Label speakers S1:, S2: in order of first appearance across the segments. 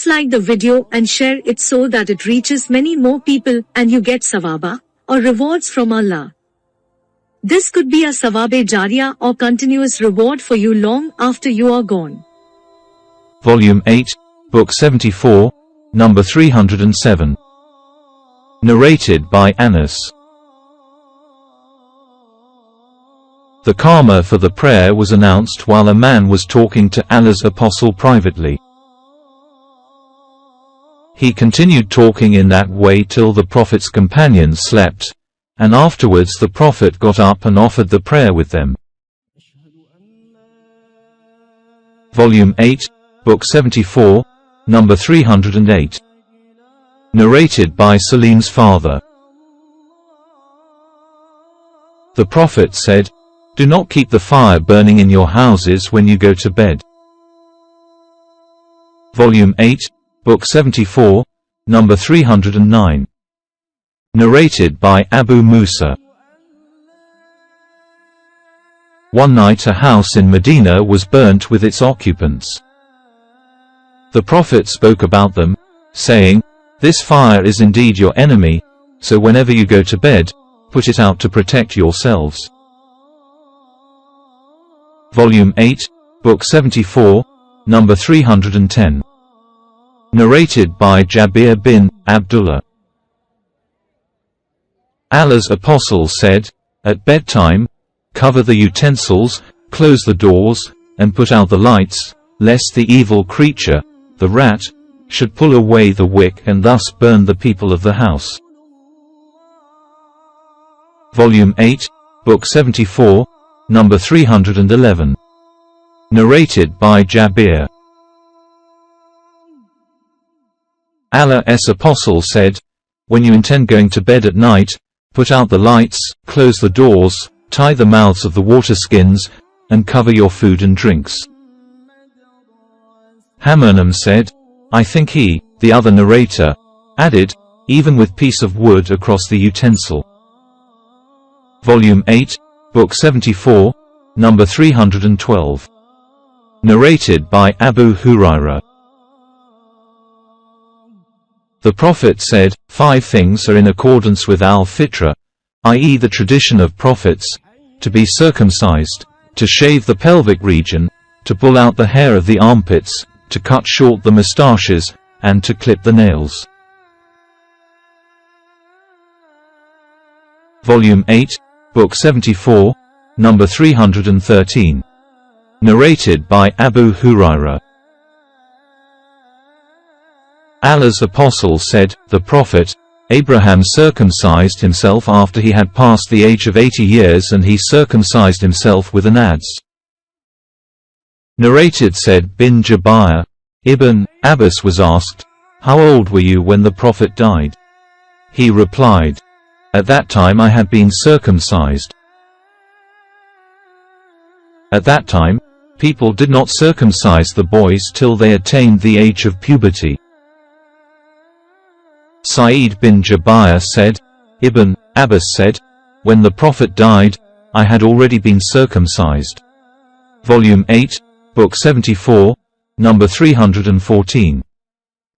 S1: Please like the video and share it so that it reaches many more people and you get sawaba, or rewards from Allah. This could be a sawabe jariyah or continuous reward for you long after you are gone.
S2: Volume 8, Book 74, number 307. Narrated by Anas. The karma for the prayer was announced while a man was talking to Allah's apostle privately. He continued talking in that way till the Prophet's companions slept, and afterwards the Prophet got up and offered the prayer with them. Volume 8, Book 74, number 308. Narrated by Salim's father. The Prophet said, "Do not keep the fire burning in your houses when you go to bed." Volume 8, Book 74, number 309. Narrated by Abu Musa. One night a house in Medina was burnt with its occupants. The Prophet spoke about them, saying, "This fire is indeed your enemy, so whenever you go to bed, put it out to protect yourselves." Volume 8, Book 74, number 310. Narrated by Jabir bin Abdullah. Allah's apostle said, "At bedtime, cover the utensils, close the doors, and put out the lights, lest the evil creature, the rat, should pull away the wick and thus burn the people of the house." Volume 8, Book 74, number 311. Narrated by Jabir. Allah's apostle said, "When you intend going to bed at night, put out the lights, close the doors, tie the mouths of the water skins, and cover your food and drinks." Hammam said, "I think he," the other narrator, added, "even with piece of wood across the utensil." Volume 8, Book 74, number 312. Narrated by Abu Hurairah. The Prophet said, "5 things are in accordance with al-fitra, i.e. the tradition of prophets: to be circumcised, to shave the pelvic region, to pull out the hair of the armpits, to cut short the moustaches, and to clip the nails." Volume 8, Book 74, number 313. Narrated by Abu Hurairah. Allah's apostle said, "The Prophet, Abraham circumcised himself after he had passed the age of 80 years and he circumcised himself with an adze." Narrated said bin Jubayr, Ibn Abbas was asked, "How old were you when the Prophet died?" He replied, "At that time I had been circumcised." At that time, people did not circumcise the boys till they attained the age of puberty. Sa'id bin Jubayr said, Ibn Abbas said, "When the Prophet died, I had already been circumcised." Volume 8, Book 74, number 314.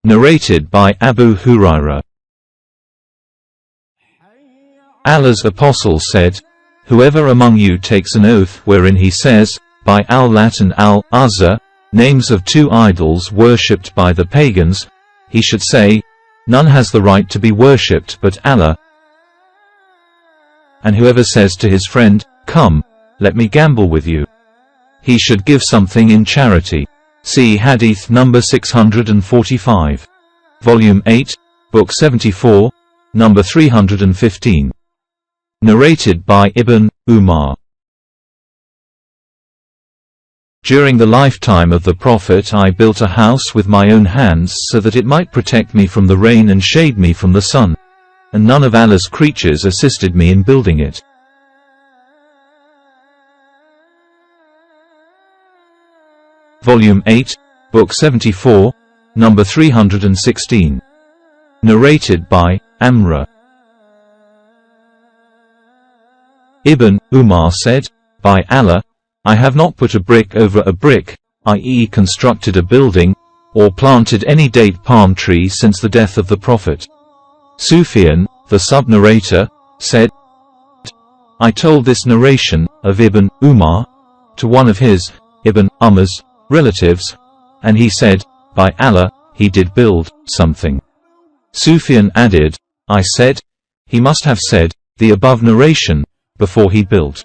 S2: Narrated by Abu Hurairah. Allah's apostle said, "Whoever among you takes an oath wherein he says, by Al-Lat and Al-Uzza, names of 2 idols worshipped by the pagans, he should say, none has the right to be worshipped but Allah. And whoever says to his friend, come, let me gamble with you, he should give something in charity." See Hadith number 645. Volume 8, Book 74, number 315. Narrated by Ibn Umar. During the lifetime of the Prophet I built a house with my own hands so that it might protect me from the rain and shade me from the sun, and none of Allah's creatures assisted me in building it. Volume 8, Book 74, number 316. Narrated by Amra. Ibn Umar said, "By Allah, I have not put a brick over a brick, i.e. constructed a building, or planted any date palm tree since the death of the Prophet. Sufyan, the sub-narrator, said, I told this narration of Ibn Umar to one of his, Ibn Umar's, relatives, and he said, by Allah, he did build something. Sufyan added, I said, he must have said the above narration before he built.